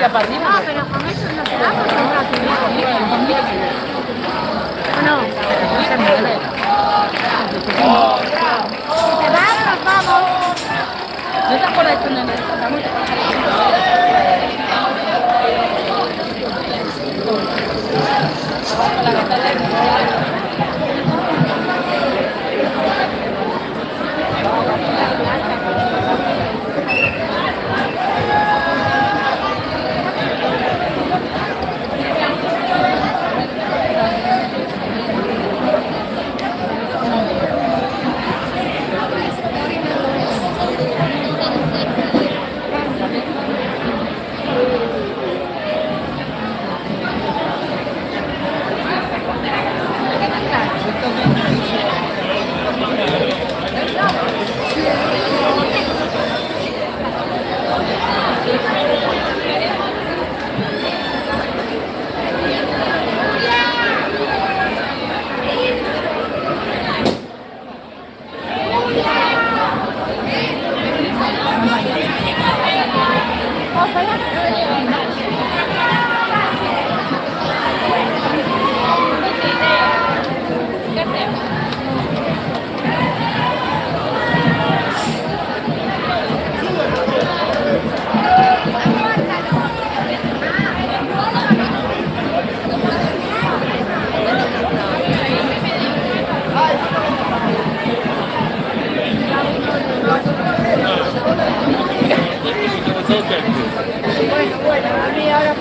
tira para arriba. No, pero con eso no te damos un rato. No, no se mueve. Si te vas, nos vamos. ¿No te acuerdas cuando nos tratamos de pasar la gata Bueno, a mí ahora...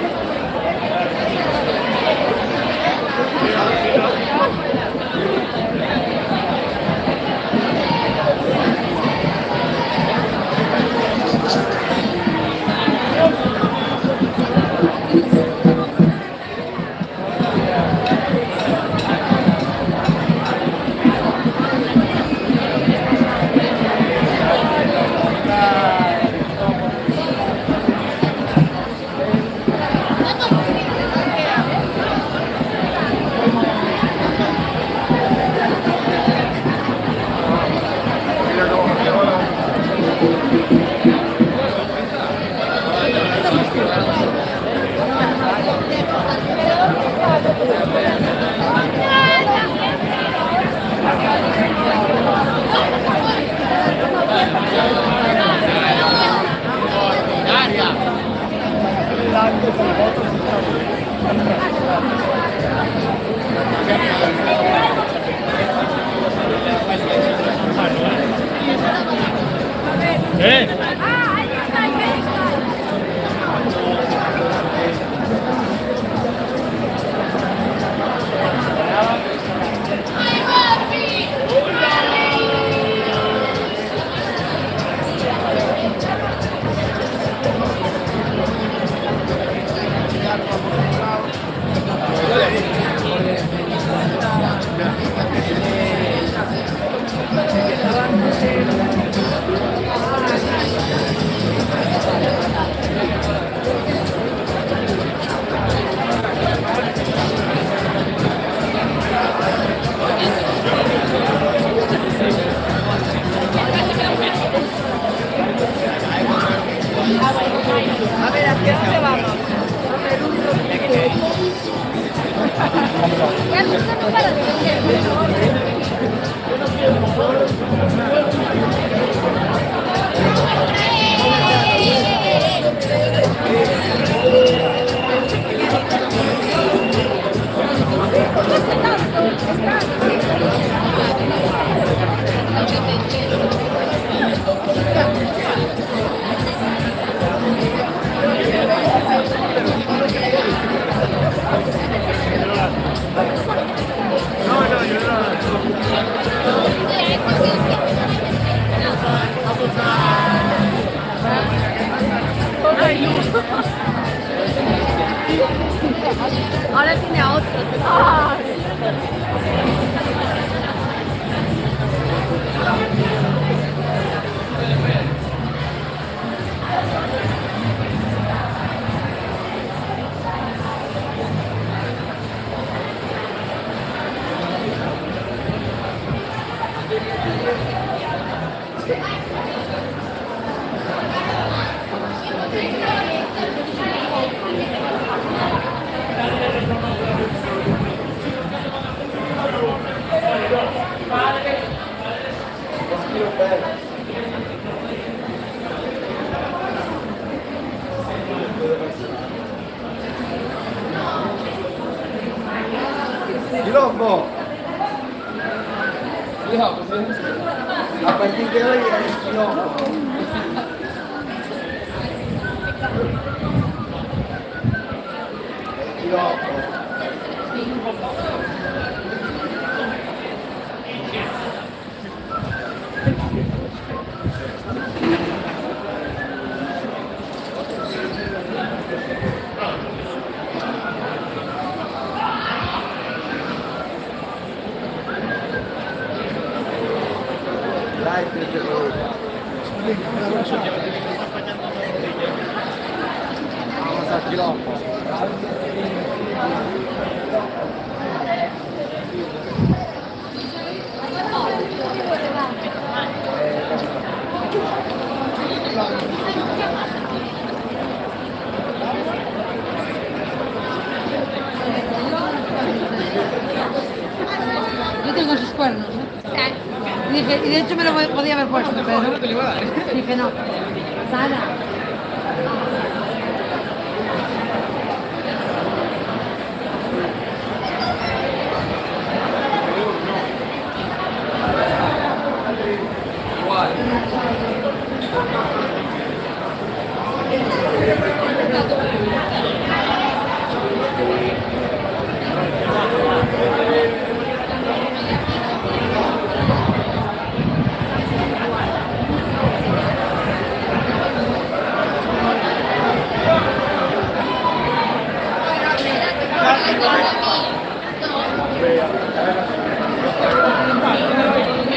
A ver, ¿hacia dónde vamos? Ahora tiene a otro. Quilombo. A partir de hoy es quilombo. Vamos al quilombo. Yo tengo sus cuernos, ¿eh? Dije, y de hecho me lo podía haber puesto, pero dije no. Sara.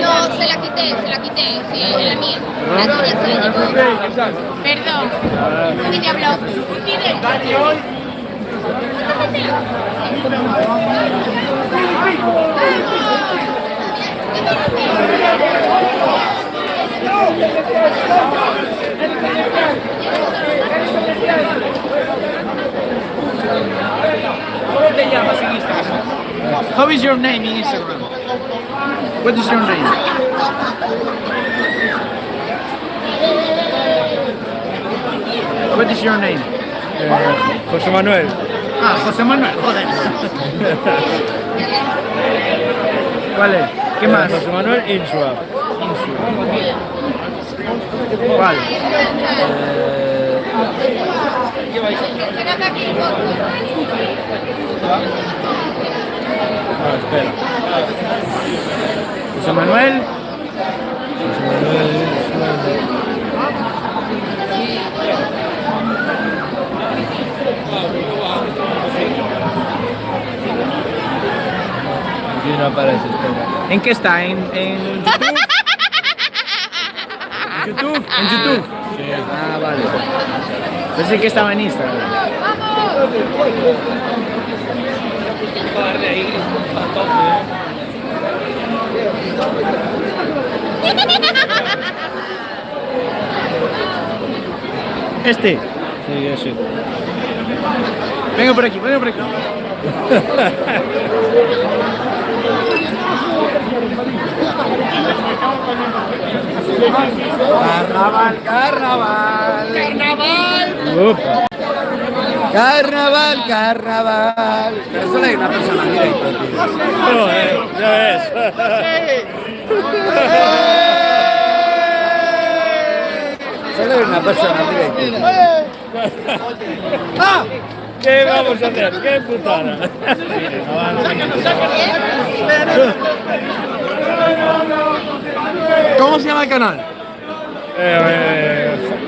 No, se la quité, sí, es la mía. La tuya se la llevó. Perdón. ¿Quién te habló? ¿Cómo te llamas en Instagram? How is your name in Instagram? What is your name? What is your name? José Manuel. Ah, José Manuel, joder. ¿Cuál es? ¿Qué más? José Manuel Insua. ¿Cuál? Espera. José Manuel. José Manuel Insua. Aquí no aparece, espera. ¿En qué está? ¿En YouTube? ¿En YouTube? Sí. Ah, vale. Pensé que estaba en Instagram. Este. Sí, ese. Venga por aquí, venga por aquí. Carnaval, carnaval. Carnaval. Upa. Carnaval, carnaval. Pero solo hay una persona en directo, tío. Joder, ya ves. Solo hay una persona en directo. ¡Ah! ¿Qué vamos a hacer? ¡Qué putada! ¿Cómo se llama el canal?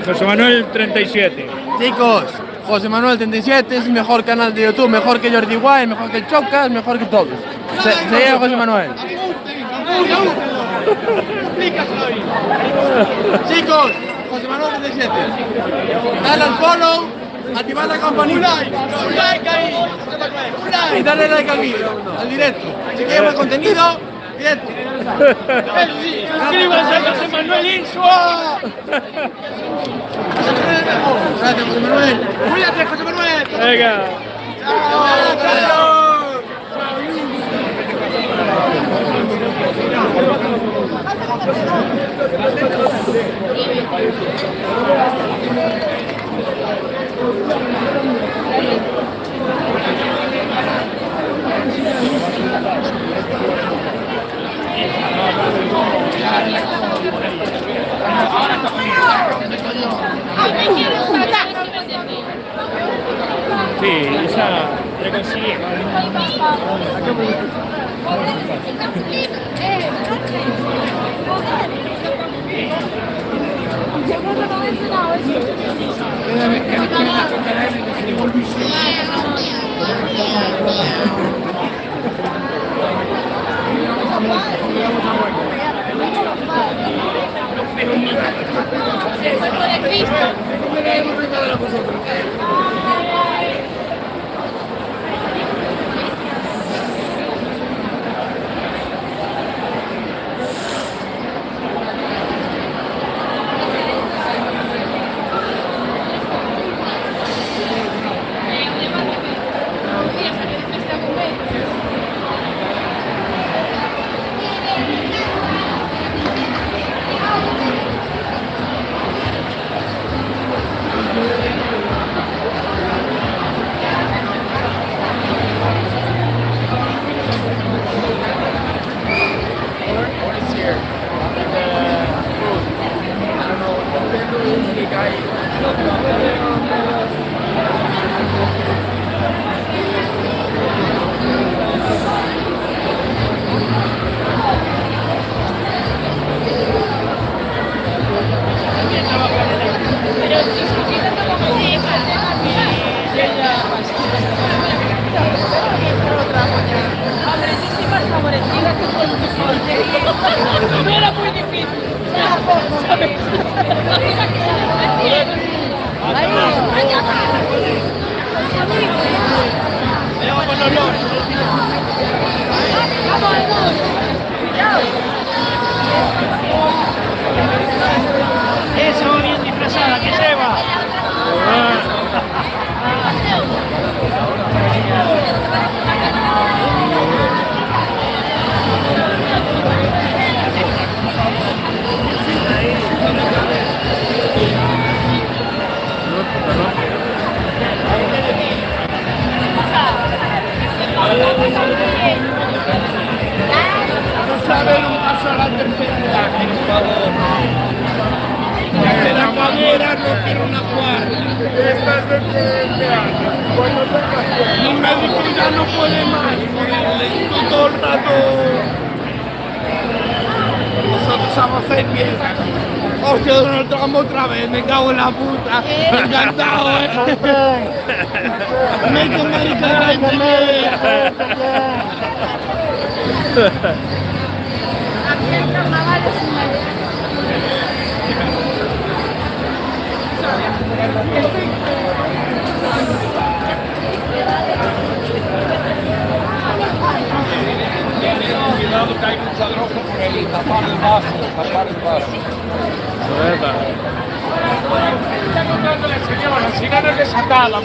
José Manuel 37. Chicos, José Manuel 37 es el mejor canal de YouTube, mejor que Jordi Wild, mejor que el Chocas, mejor que todos. Se llama José Manuel. Chicos, José Manuel 37. Dale al follow, activar la campanita. Un like ahí. Y dale like al vídeo, al directo. Si quieres buen contenido, directo. ¡Suscríbanse a José Manuel Insua! Gracias, José Manuel. Cuídate, José Manuel. Venga. Chao. Sí, esa le consigue. No era muy difícil. Esa va bien disfrazada, que lleva. No saben un paso a la tercera edad, por favor. La madera no quiero una cuarta. Estás desesperando. Mi médico ya no puede más. Le digo todo el rato. Nosotros vamos a hacer bien. Hostia, Donald Trump otra vez, me cago en la puta. Encantado, Make America Great Again. Aquí el carnaval es una idea. Cuidado que hay mucha droga por ahí, tapar el vaso, tapar el vaso. Está contándole, señora, si ganas de sacar la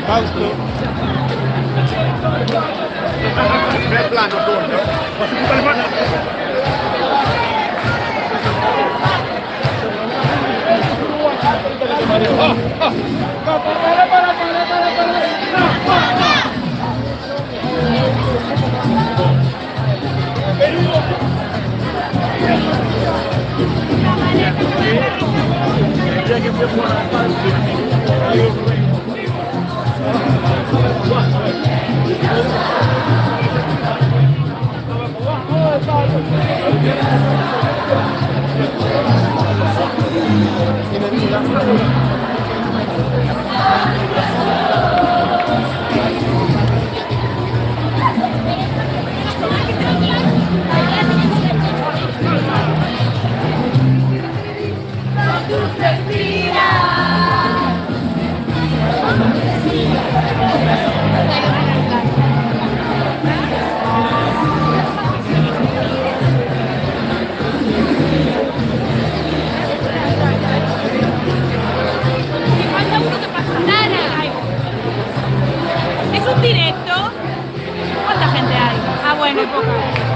Fausto. Ve plano, corto. Vamos, Falta uno que pasa. Nada. ¿Es un directo? ¿Cuánta gente hay? Ah, bueno, hay poca.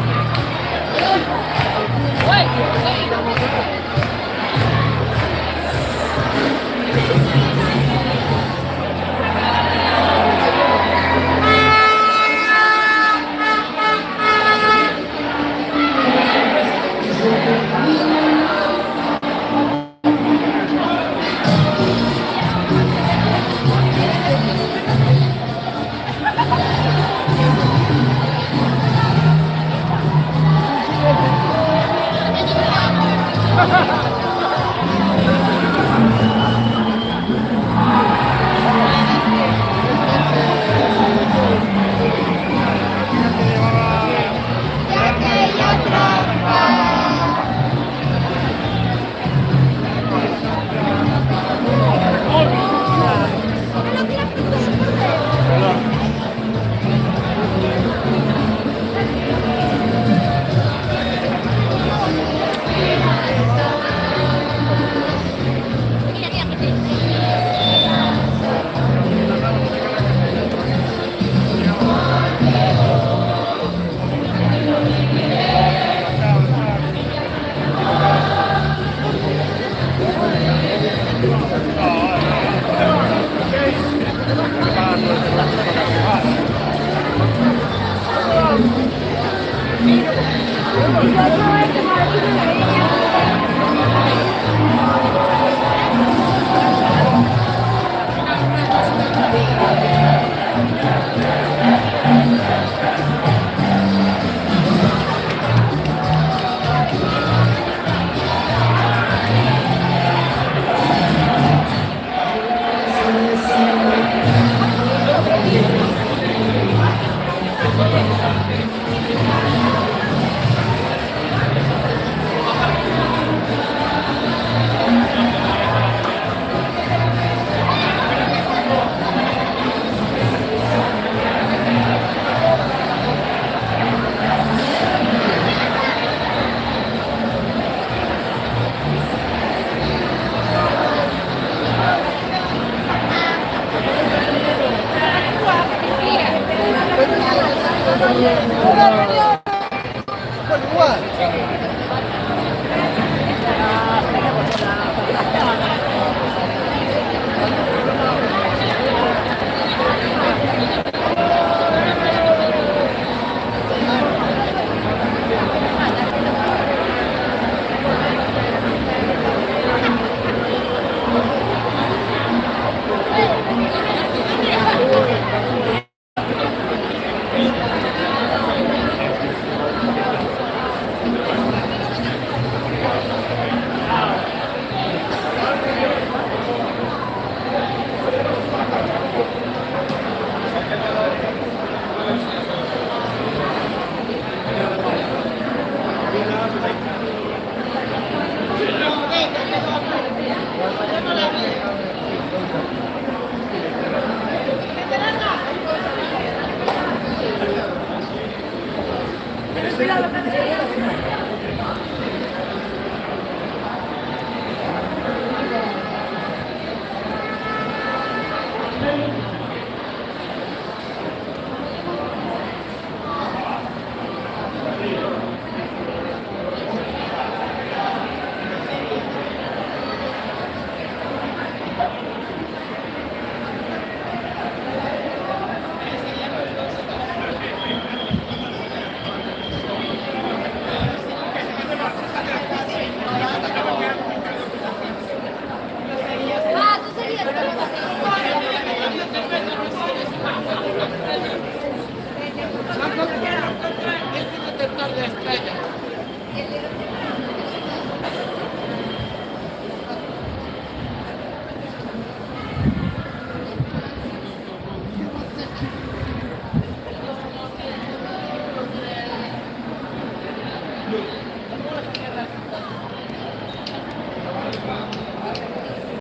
No.